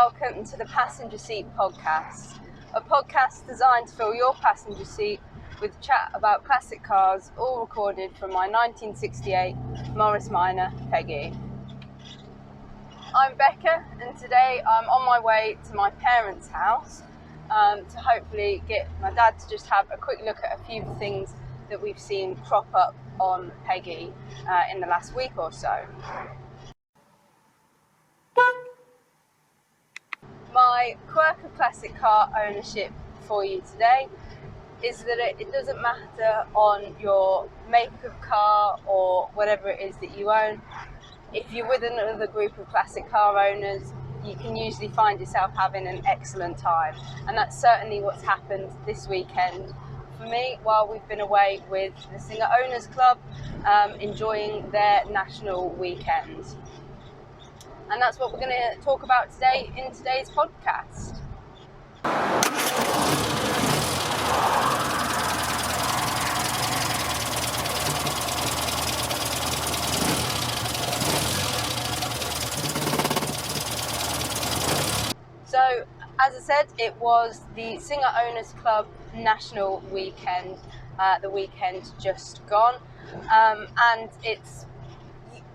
welcome to the Passenger Seat Podcast, a podcast designed to fill your passenger seat with chat about classic cars, all recorded from my 1968 Morris Minor Peggy. I'm Becca, and today I'm on my way to my parents' house to hopefully get my dad to just have a quick look at a few things that we've seen crop up on Peggy in the last week or so. My quirk of classic car ownership for you today is that it doesn't matter on your make of car or whatever it is that you own. If you're with another group of classic car owners, you can usually find yourself having an excellent time. And that's certainly what's happened this weekend for me while we've been away with the Singer Owners Club, enjoying their national weekend. And that's what we're going to talk about today in today's podcast. So, as I said, it was the Singer Owners Club National Weekend, the weekend just gone, and it's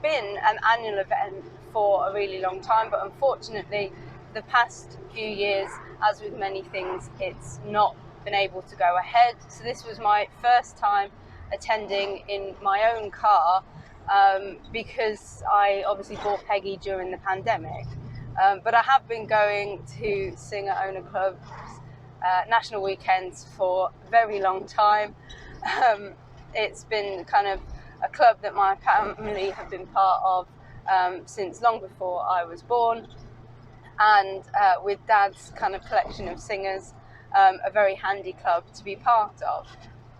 been an annual event for a really long time, but unfortunately the past few years, as with many things, it's not been able to go ahead. So this was my first time attending in my own car, because I obviously bought Peggy during the pandemic, but I have been going to Singer Owner Club's national weekends for a very long time. It's been kind of a club that my family have been part of since long before I was born, and with Dad's kind of collection of singers, a very handy club to be part of.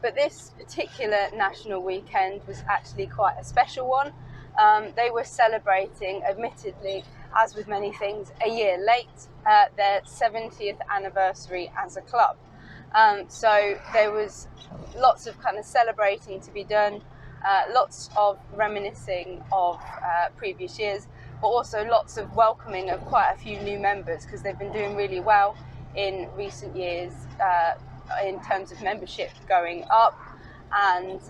But this particular national weekend was actually quite a special one. They were celebrating, admittedly, as with many things, a year late, their 70th anniversary as a club. So there was lots of kind of celebrating to be done. Lots of reminiscing of previous years, but also lots of welcoming of quite a few new members, because they've been doing really well in recent years in terms of membership going up, and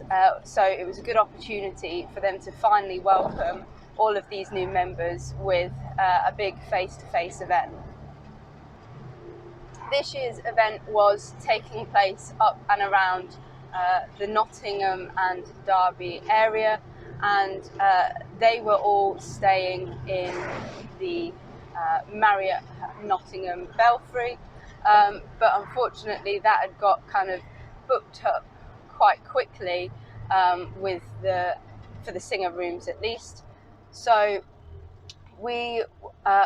so it was a good opportunity for them to finally welcome all of these new members with a big face-to-face event. This year's event was taking place up and around the Nottingham and Derby area, and they were all staying in the Marriott Nottingham Belfry, but unfortunately that had got kind of booked up quite quickly for the Singer rooms at least. So we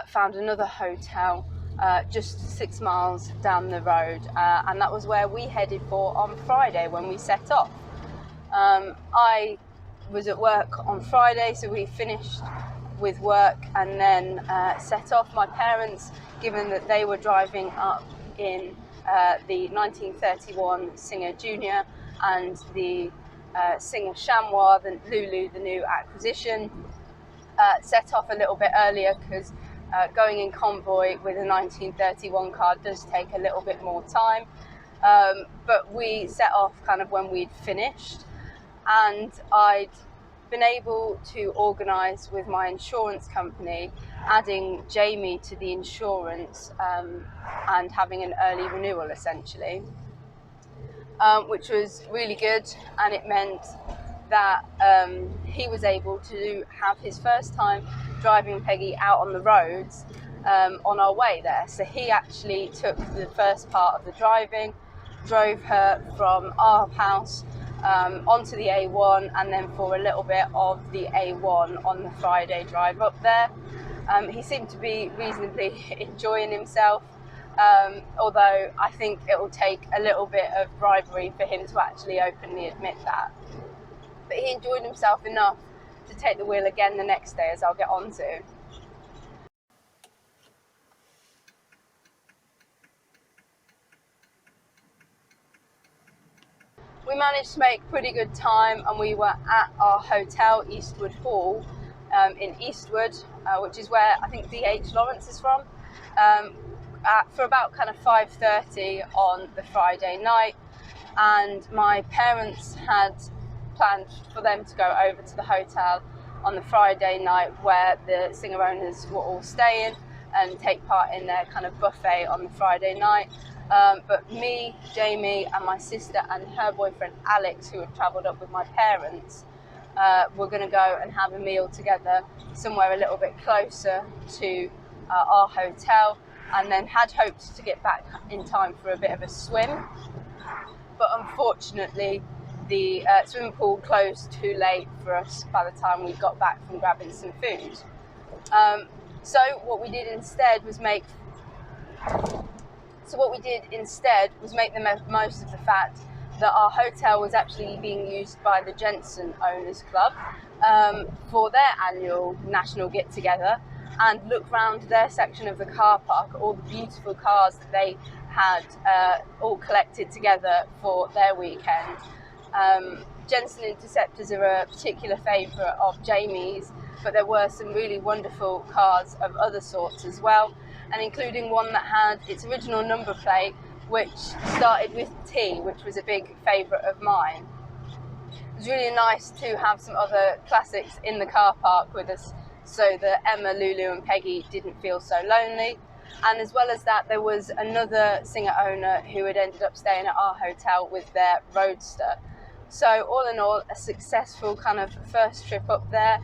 found another hotel just 6 miles down the road, and that was where we headed for on Friday when we set off. I was at work on Friday, so we finished with work and then set off. My parents, given that they were driving up in the 1931 Singer Junior and the Singer Chamois, the Lulu the new acquisition, set off a little bit earlier because going in convoy with a 1931 car does take a little bit more time, but we set off kind of when we'd finished, and I'd been able to organise with my insurance company adding Jamie to the insurance and having an early renewal essentially, which was really good, and it meant that he was able to have his first time driving Peggy out on the roads on our way there. So he actually took the first part of the driving, drove her from our house onto the A1, and then for a little bit of the A1 on the Friday drive up there. He seemed to be reasonably enjoying himself, although I think it will take a little bit of bribery for him to actually openly admit that. But he enjoyed himself enough to take the wheel again the next day, as I'll get on to. We managed to make pretty good time, and we were at our hotel, Eastwood Hall, in Eastwood, which is where I think D.H. Lawrence is from. for about kind of 5:30 on the Friday night, and my parents had planned for them to go over to the hotel on the Friday night where the singer owners were all staying and take part in their kind of buffet on the Friday night. But me, Jamie, and my sister and her boyfriend Alex, who had travelled up with my parents, were going to go and have a meal together somewhere a little bit closer to our hotel, and then had hoped to get back in time for a bit of a swim. But unfortunately, the swimming pool closed too late for us by the time we got back from grabbing some food. So what we did instead was make the most of the fact that our hotel was actually being used by the Jensen Owners Club for their annual national get-together, and look round their section of the car park, all the beautiful cars that they had all collected together for their weekend. Jensen Interceptors are a particular favourite of Jamie's, but there were some really wonderful cars of other sorts as well, and including one that had its original number plate, which started with T, which was a big favourite of mine. It was really nice to have some other classics in the car park with us, so that Emma, Lulu and Peggy didn't feel so lonely. And as well as that, there was another singer owner who had ended up staying at our hotel with their roadster. So all in all, a successful kind of first trip up there,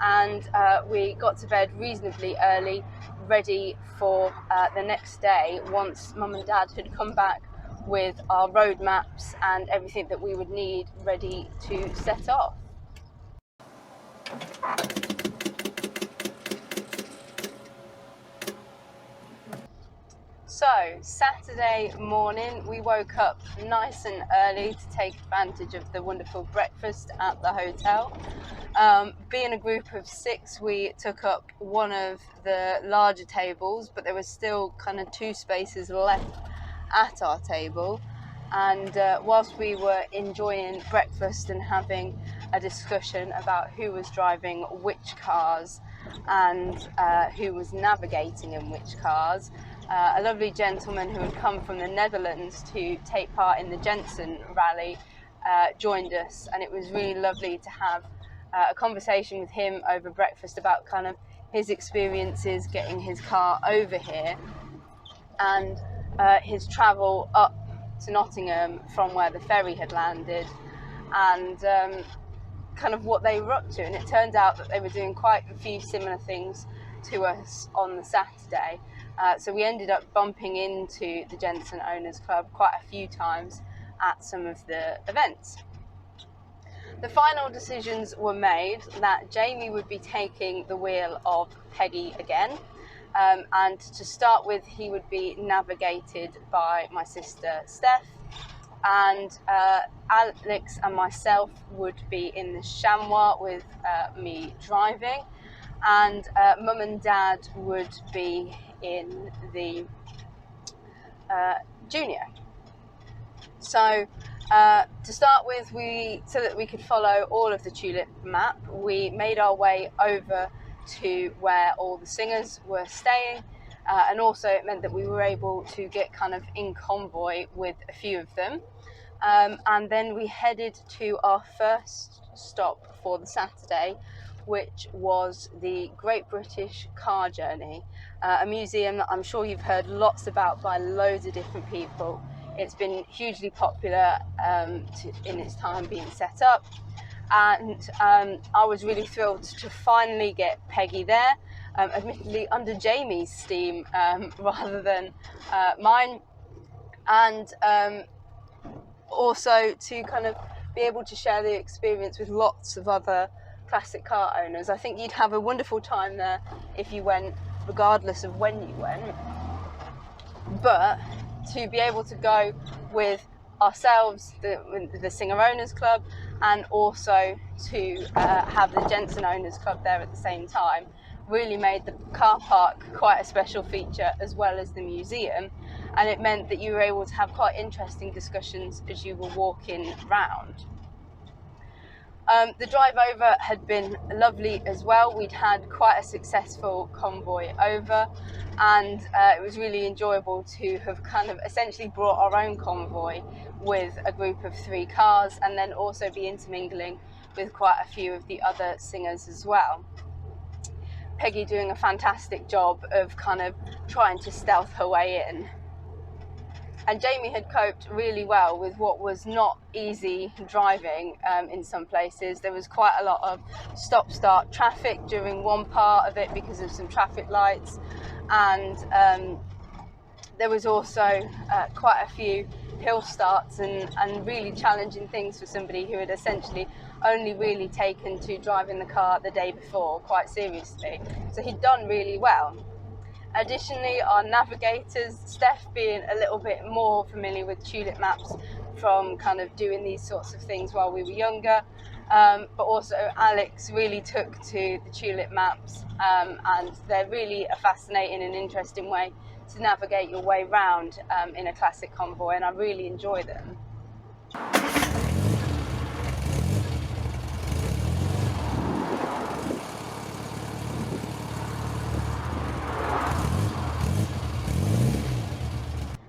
and we got to bed reasonably early, ready for the next day once Mum and Dad had come back with our road maps and everything that we would need ready to set off. So, Saturday morning, we woke up nice and early to take advantage of the wonderful breakfast at the hotel. Being a group of 6, we took up one of the larger tables, but there was still kind of 2 spaces left at our table. And whilst we were enjoying breakfast and having a discussion about who was driving which cars and who was navigating in which cars, a lovely gentleman who had come from the Netherlands to take part in the Jensen Rally joined us, and it was really lovely to have a conversation with him over breakfast about kind of his experiences getting his car over here and his travel up to Nottingham from where the ferry had landed, and kind of what they were up to. And it turned out that they were doing quite a few similar things to us on the Saturday. So we ended up bumping into the Jensen Owners Club quite a few times at some of the events. The final decisions were made that Jamie would be taking the wheel of Peggy again, and to start with he would be navigated by my sister Steph, and Alex and myself would be in the Chamois with me driving, and Mum and Dad would be in the Junior. So to start with, so that we could follow all of the tulip map, we made our way over to where all the singers were staying, and also it meant that we were able to get kind of in convoy with a few of them, and then we headed to our first stop for the Saturday, which was the Great British Car Journey, a museum that I'm sure you've heard lots about by loads of different people. It's been hugely popular in its time being set up, and I was really thrilled to finally get Peggy there, admittedly under Jamie's steam rather than mine, and also to kind of be able to share the experience with lots of other classic car owners. I think you'd have a wonderful time there if you went, regardless of when you went, but to be able to go with ourselves, the Singer Owners Club, and also to have the Jensen Owners Club there at the same time, really made the car park quite a special feature, as well as the museum, and it meant that you were able to have quite interesting discussions as you were walking round. The drive over had been lovely as well. We'd had quite a successful convoy over, and it was really enjoyable to have kind of essentially brought our own convoy with a group of 3 cars, and then also be intermingling with quite a few of the other singers as well. Peggy doing a fantastic job of kind of trying to stealth her way in. And Jamie had coped really well with what was not easy driving in some places. There was quite a lot of stop-start traffic during one part of it because of some traffic lights, and there was also quite a few hill starts and really challenging things for somebody who had essentially only really taken to driving the car the day before quite seriously. So he'd done really well. Additionally, our navigators, Steph being a little bit more familiar with tulip maps from kind of doing these sorts of things while we were younger, but also Alex really took to the tulip maps, and they're really a fascinating and interesting way to navigate your way round in a classic convoy, and I really enjoy them.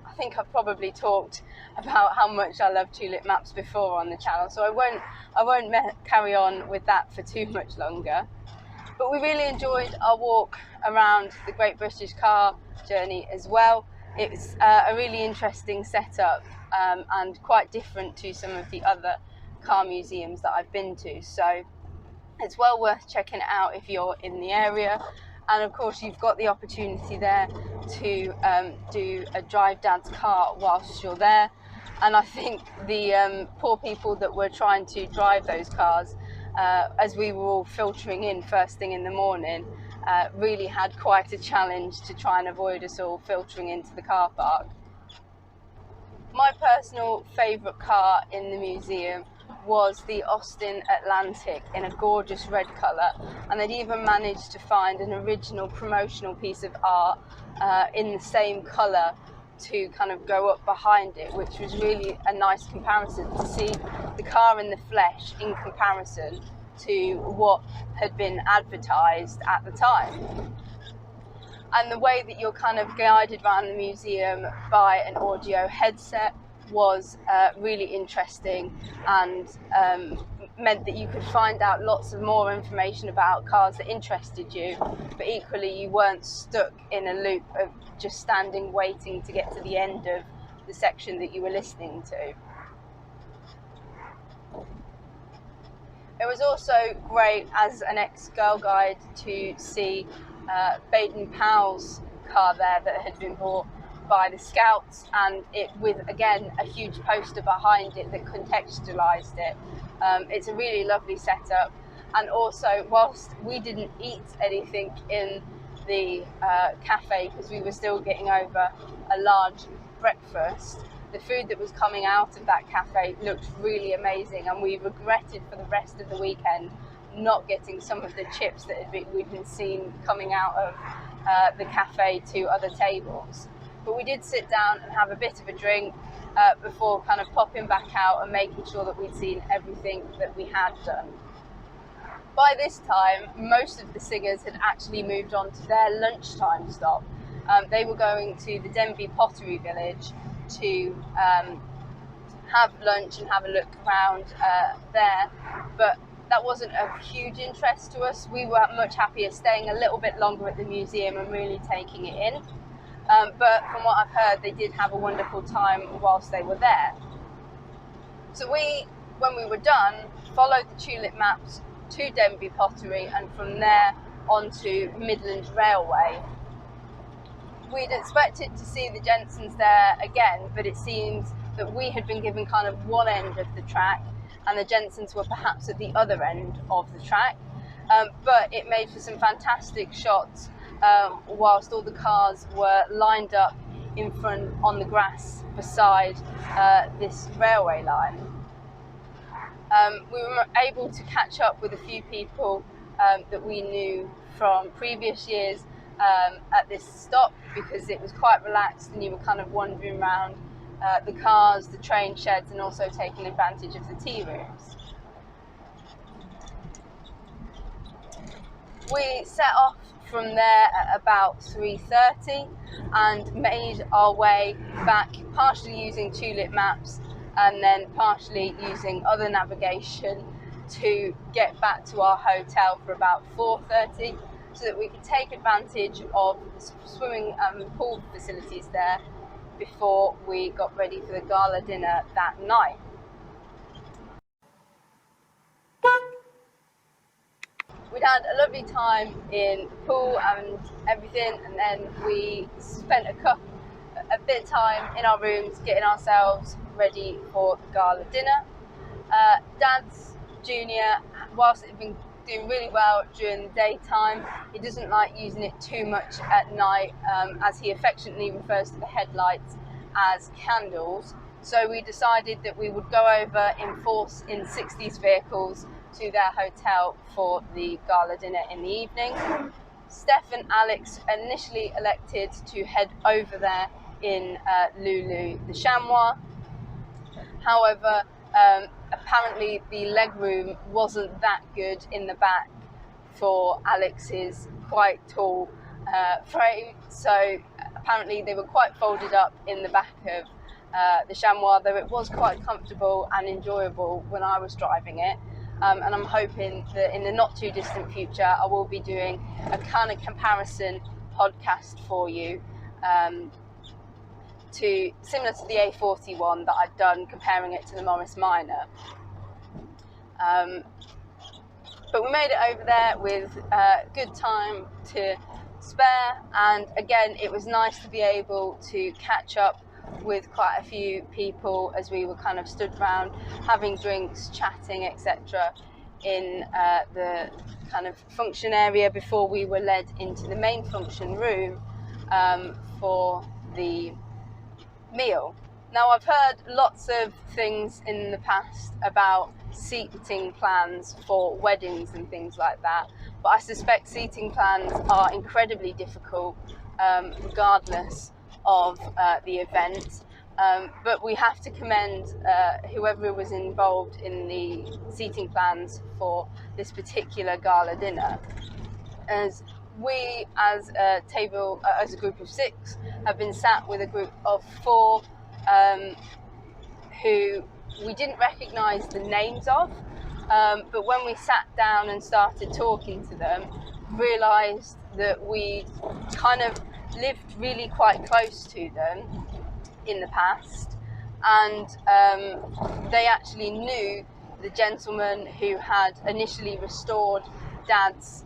I think I've probably talked about how much I love tulip maps before on the channel, so I won't carry on with that for too much longer. But we really enjoyed our walk around the Great British Car Journey as well. It's a really interesting setup and quite different to some of the other car museums that I've been to, so it's well worth checking it out if you're in the area. And of course you've got the opportunity there to do a drive dad's car whilst you're there, and I think the poor people that were trying to drive those cars as we were all filtering in first thing in the morning really had quite a challenge to try and avoid us all filtering into the car park. My personal favourite car in the museum was the Austin Atlantic in a gorgeous red colour, and they'd even managed to find an original promotional piece of art in the same colour to kind of go up behind it, which was really a nice comparison to see the car in the flesh in comparison to what had been advertised at the time. And the way that you're kind of guided around the museum by an audio headset was really interesting, and meant that you could find out lots of more information about cars that interested you, but equally you weren't stuck in a loop of just standing waiting to get to the end of the section that you were listening to. It was also great as an ex-Girl Guide to see Baden-Powell's car there that had been bought by the Scouts, and it with again a huge poster behind it that contextualised it. It's a really lovely setup, and also whilst we didn't eat anything in the cafe because we were still getting over a large breakfast, the food that was coming out of that cafe looked really amazing, and we regretted for the rest of the weekend not getting some of the chips that we'd been seen coming out of the cafe to other tables. But we did sit down and have a bit of a drink before kind of popping back out and making sure that we'd seen everything that we had done. By this time, most of the singers had actually moved on to their lunchtime stop. They were going to the Denby Pottery Village to have lunch and have a look around there, but that wasn't of huge interest to us. We were much happier staying a little bit longer at the museum and really taking it in. But from what I've heard, they did have a wonderful time whilst they were there. So we, when we were done, followed the tulip maps to Denby Pottery, and from there onto Midland Railway. We'd expected to see the Jensens there again, but it seemed that we had been given kind of one end of the track and the Jensens were perhaps at the other end of the track. But it made for some fantastic shots whilst all the cars were lined up in front on the grass beside this railway line. We were able to catch up with a few people that we knew from previous years at this stop, because it was quite relaxed and you were kind of wandering around the cars, the train sheds, and also taking advantage of the tea rooms. We set off from there at about 3:30 and made our way back, partially using Tulip maps and then partially using other navigation to get back to our hotel for about 4:30, so that we could take advantage of the swimming and pool facilities there before we got ready for the gala dinner that night. We'd had a lovely time in the pool and everything, and then we spent a bit of time in our rooms getting ourselves ready for the gala dinner. Dad's junior, whilst it had been doing really well during the daytime, he doesn't like using it too much at night, as he affectionately refers to the headlights as candles. So we decided that we would go over in force in 60s vehicles to their hotel for the gala dinner in the evening. Steph and Alex initially elected to head over there in Lulu the Chamois. However, apparently the legroom wasn't that good in the back for Alex's quite tall frame, so apparently they were quite folded up in the back of the Chamois, though it was quite comfortable and enjoyable when I was driving it. And I'm hoping that in the not too distant future I will be doing a kind of comparison podcast for you, similar to the A40 one that I'd done, comparing it to the Morris Minor. But we made it over there with good time to spare, and again it was nice to be able to catch up with quite a few people as we were kind of stood around having drinks, chatting, etc. in the kind of function area before we were led into the main function room for the meal. Now, I've heard lots of things in the past about seating plans for weddings and things like that, but I suspect seating plans are incredibly difficult regardless of the event. But we have to commend whoever was involved in the seating plans for this particular gala dinner, as we as a table, as a group of 6, have been sat with a group of 4 who we didn't recognise the names of, but when we sat down and started talking to them, realised that we kind of lived really quite close to them in the past, and they actually knew the gentleman who had initially restored Dad's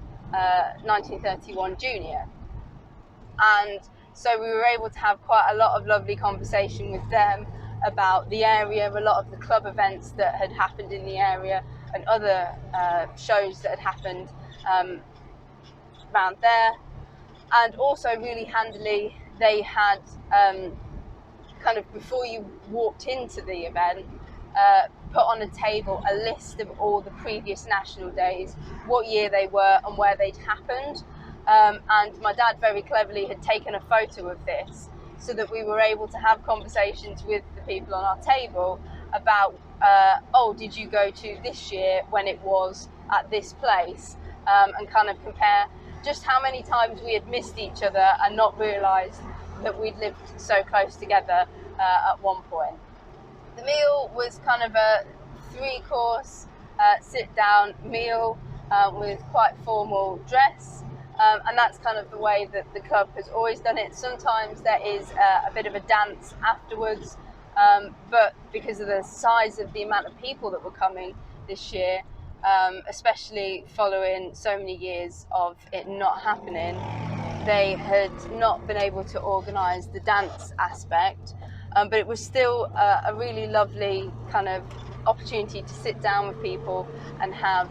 1931 Junior, and so we were able to have quite a lot of lovely conversation with them about the area, a lot of the club events that had happened in the area and other shows that had happened around there. And also really handily, they had kind of, before you walked into the event, put on a table a list of all the previous national days, what year they were and where they'd happened. And my dad very cleverly had taken a photo of this so that we were able to have conversations with the people on our table about, oh, did you go to this year when it was at this place? And kind of compare just how many times we had missed each other and not realised that we'd lived so close together at one point. The meal was kind of a 3-course sit-down meal with quite formal dress. And that's kind of the way that the club has always done it. Sometimes there is a bit of a dance afterwards, but because of the size of the amount of people that were coming this year, especially following so many years of it not happening, they had not been able to organise the dance aspect. But it was still a really lovely kind of opportunity to sit down with people and have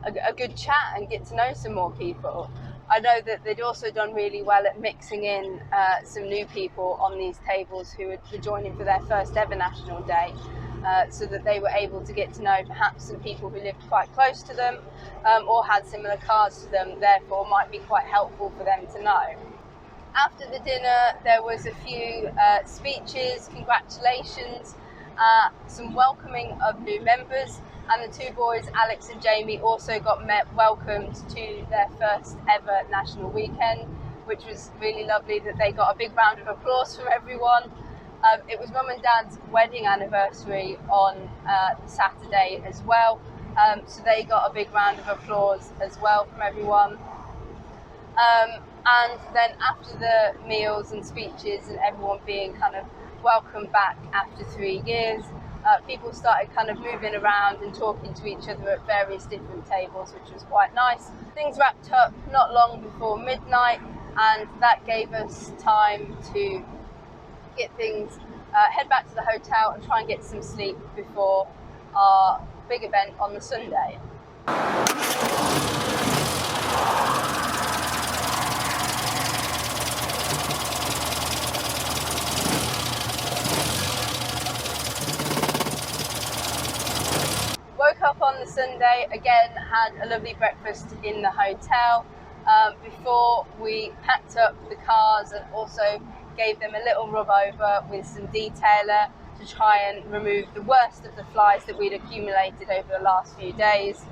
a good chat and get to know some more people. I know that they'd also done really well at mixing in some new people on these tables who were joining for their first ever National Day, so that they were able to get to know perhaps some people who lived quite close to them or had similar cars to them, therefore might be quite helpful for them to know. After the dinner, there was a few speeches, congratulations, some welcoming of new members, and the two boys, Alex and Jamie, also got welcomed to their first ever national weekend, which was really lovely. That they got a big round of applause from everyone. It was Mum and Dad's wedding anniversary on Saturday as well, so they got a big round of applause as well from everyone. And then after the meals and speeches and everyone being kind of welcomed back after 3 years, people started kind of moving around and talking to each other at various different tables, which was quite nice. Things wrapped up not long before midnight, and that gave us time to get things, head back to the hotel and try and get some sleep before our big event on the Sunday. Woke up on the Sunday, again had a lovely breakfast in the hotel before we packed up the cars, and also gave them a little rub over with some detailer to try and remove the worst of the flies that we'd accumulated over the last few days.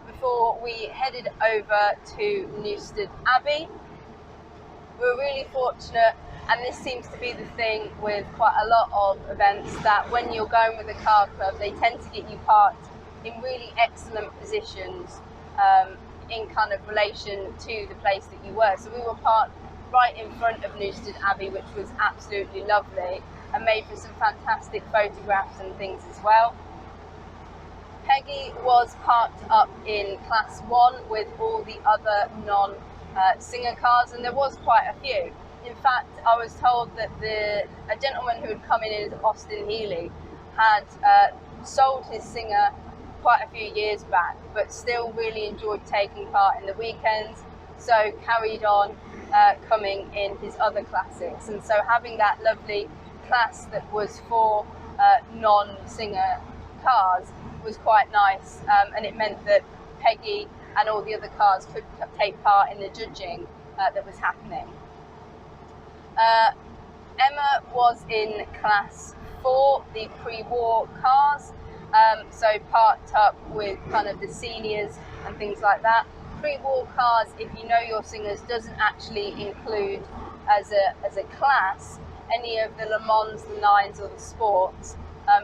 Before we headed over to Newstead Abbey, we were really fortunate, and this seems to be the thing with quite a lot of events, that when you're going with a car club, they tend to get you parked in really excellent positions in kind of relation to the place that you were. So we were parked right in front of Newstead Abbey, which was absolutely lovely and made for some fantastic photographs and things as well. Peggy was parked up in Class 1 with all the other non-singer cars, and there was quite a few. In fact, I was told that a gentleman who had come in as Austin Healy had sold his Singer quite a few years back, but still really enjoyed taking part in the weekends, so carried on coming in his other classics. And so having that lovely class that was for non-singer cars was quite nice, and it meant that Peggy and all the other cars could take part in the judging that was happening. Emma was in Class 4, the pre-war cars, so parked up with kind of the seniors and things like that. Pre-war cars, if you know your singers, doesn't actually include as a class any of the Le Mans, the Nines or the Sports,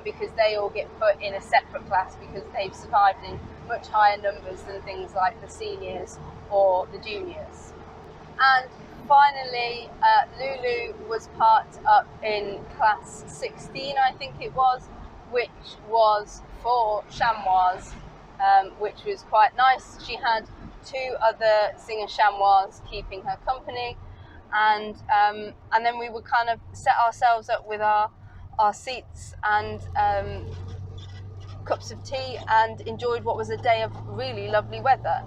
because they all get put in a separate class because they've survived in much higher numbers than things like the seniors or the juniors. And finally, Lulu was parked up in Class 16, I think it was, which was for chamois, which was quite nice. She had 2 other singer chamois keeping her company, and then we would kind of set ourselves up with our seats and cups of tea, and enjoyed what was a day of really lovely weather.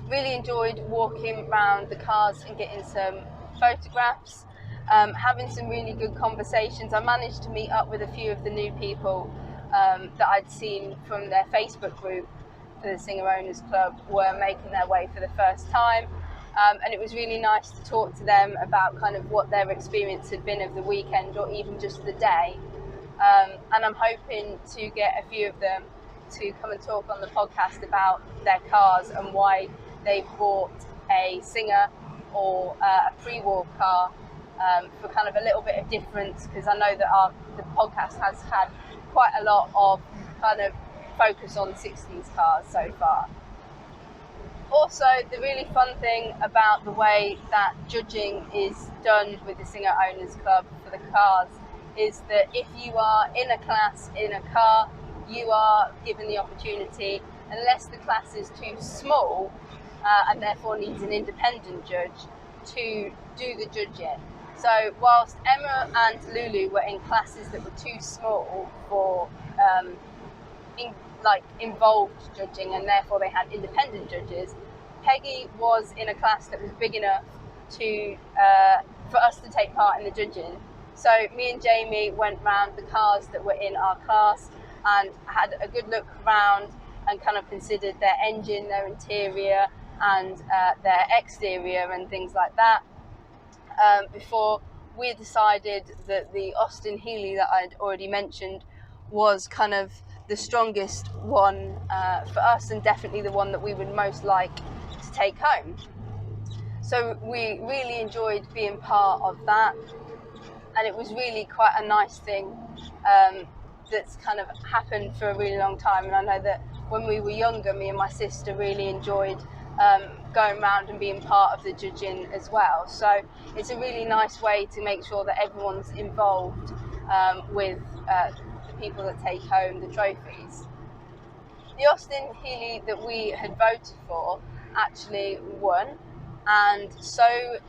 Really enjoyed walking around the cars and getting some photographs, having some really good conversations. I managed to meet up with a few of the new people that I'd seen from their Facebook group for the Singer Owners Club were making their way for the first time, and it was really nice to talk to them about kind of what their experience had been of the weekend or even just the day, and I'm hoping to get a few of them to come and talk on the podcast about their cars and why they bought a Singer or a pre-war car, for kind of a little bit of difference, because I know that the podcast has had quite a lot of kind of focus on 60s cars so far. Also, the really fun thing about the way that judging is done with the Singer Owners Club for the cars is that if you are in a class in a car, you are given the opportunity, unless the class is too small and therefore needs an independent judge, to do the judging. So whilst Emma and Lulu were in classes that were too small for involved judging, and therefore they had independent judges, Peggy was in a class that was big enough to for us to take part in the judging. So me and Jamie went round the cars that were in our class and had a good look around and kind of considered their engine, their interior and their exterior and things like that, before we decided that the Austin Healey that I'd already mentioned was kind of the strongest one for us, and definitely the one that we would most like to take home. So we really enjoyed being part of that, and it was really quite a nice thing that's kind of happened for a really long time. And I know that when we were younger, me and my sister really enjoyed going around and being part of the judging as well. So it's a really nice way to make sure that everyone's involved with the people that take home the trophies. The Austin Healey that we had voted for actually won, and so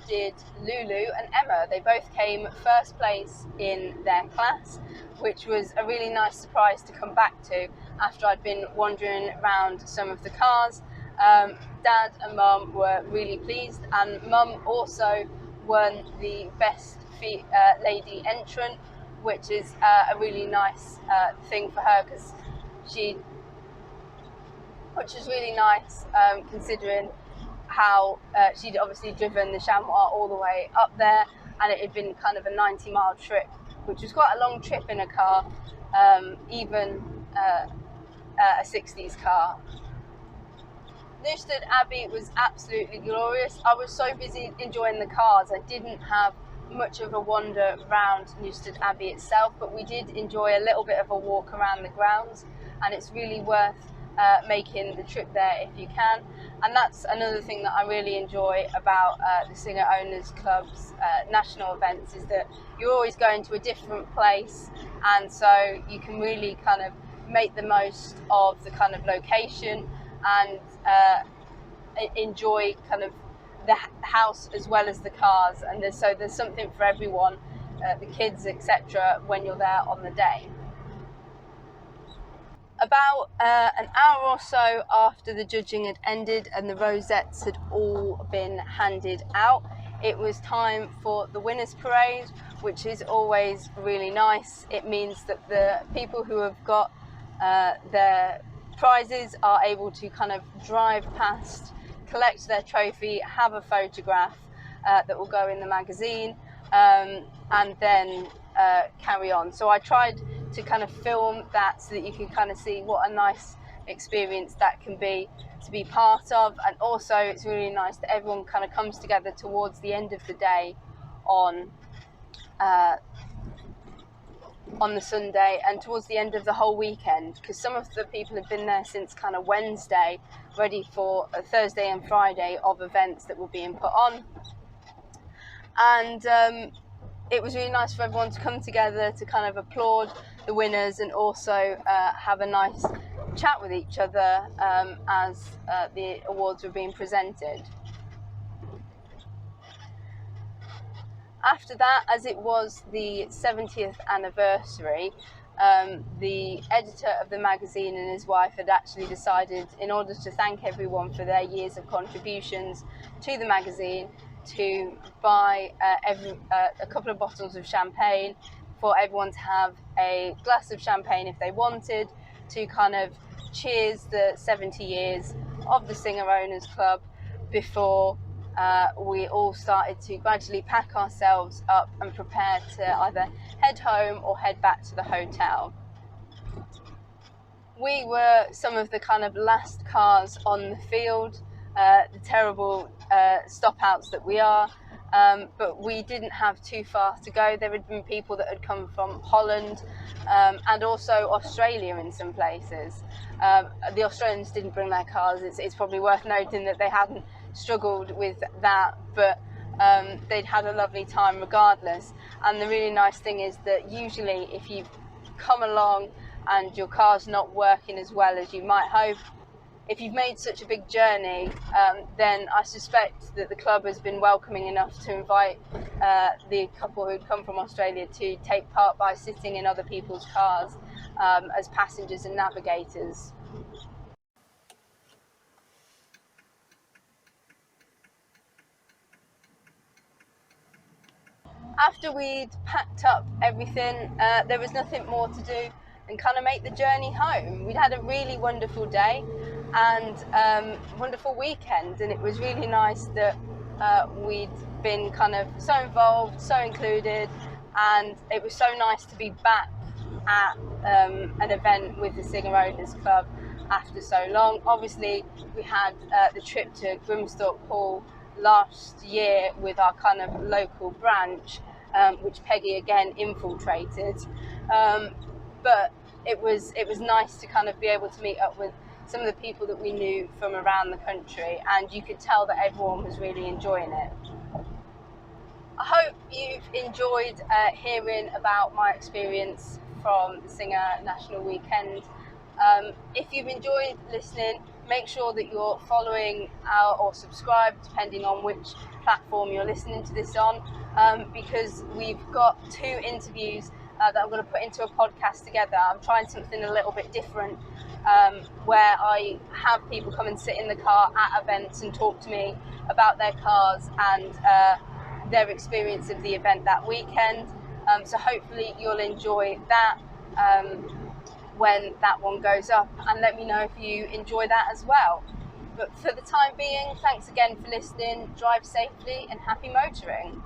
did Lulu and Emma. They both came first place in their class, which was a really nice surprise to come back to after I'd been wandering around some of the cars. Dad and Mum were really pleased, and Mum also won the best lady entrant, which is a really nice thing for her, which is really nice considering how she'd obviously driven the Chamois all the way up there, and it had been kind of a 90-mile trip, which was quite a long trip in a car, even a 60s car. Newstead Abbey was absolutely glorious. I was so busy enjoying the cars, I didn't have much of a wander around Newstead Abbey itself, but we did enjoy a little bit of a walk around the grounds, and it's really worth making the trip there if you can. And that's another thing that I really enjoy about the Singer Owners Club's national events, is that you're always going to a different place, and so you can really kind of make the most of the kind of location and enjoy kind of the house as well as the cars. And there's something for everyone, the kids, etc., when you're there on the day. About an hour or so after the judging had ended and the rosettes had all been handed out, it was time for the winners parade, which is always really nice. It means that the people who have got their prizes are able to kind of drive past, collect their trophy, have a photograph that will go in the magazine, and then carry on. So I tried to kind of film that so that you can kind of see what a nice experience that can be to be part of. And also it's really nice that everyone kind of comes together towards the end of the day on the Sunday and towards the end of the whole weekend, because some of the people have been there since kind of Wednesday, ready for a Thursday and Friday of events that were being put on. And it was really nice for everyone to come together to kind of applaud the winners and also have a nice chat with each other as the awards were being presented. After that, as it was the 70th anniversary, the editor of the magazine and his wife had actually decided, in order to thank everyone for their years of contributions to the magazine, to buy a couple of bottles of champagne for everyone to have a glass of champagne if they wanted, to kind of cheers the 70 years of the Singer Owners Club before we all started to gradually pack ourselves up and prepare to either head home or head back to the hotel. We were some of the kind of last cars on the field, the terrible stop-outs that we are, but we didn't have too far to go. There had been people that had come from Holland and also Australia in some places. The Australians didn't bring their cars. It's probably worth noting that they hadn't struggled with that, but they'd had a lovely time regardless. And the really nice thing is that usually if you come along and your car's not working as well as you might hope, if you've made such a big journey, then I suspect that the club has been welcoming enough to invite the couple who'd come from Australia to take part by sitting in other people's cars as passengers and navigators. After we'd packed up everything, there was nothing more to do and kind of make the journey home. We'd had a really wonderful day and wonderful weekend, and it was really nice that we'd been kind of so involved, so included, and it was so nice to be back at an event with the Singer Owners Club after so long. Obviously, we had the trip to Grimstock Hall last year with our kind of local branch, which Peggy again infiltrated. But it was nice to kind of be able to meet up with some of the people that we knew from around the country, and you could tell that everyone was really enjoying it. I hope you've enjoyed hearing about my experience from the Singer National Weekend. If you've enjoyed listening, make sure that you're following or subscribed, depending on which platform you're listening to this on, because we've got 2 interviews that I'm going to put into a podcast together. I'm trying something a little bit different, where I have people come and sit in the car at events and talk to me about their cars and their experience of the event that weekend. So hopefully you'll enjoy that when that one goes up, and let me know if you enjoy that as well. But for the time being, thanks again for listening. Drive safely and happy motoring.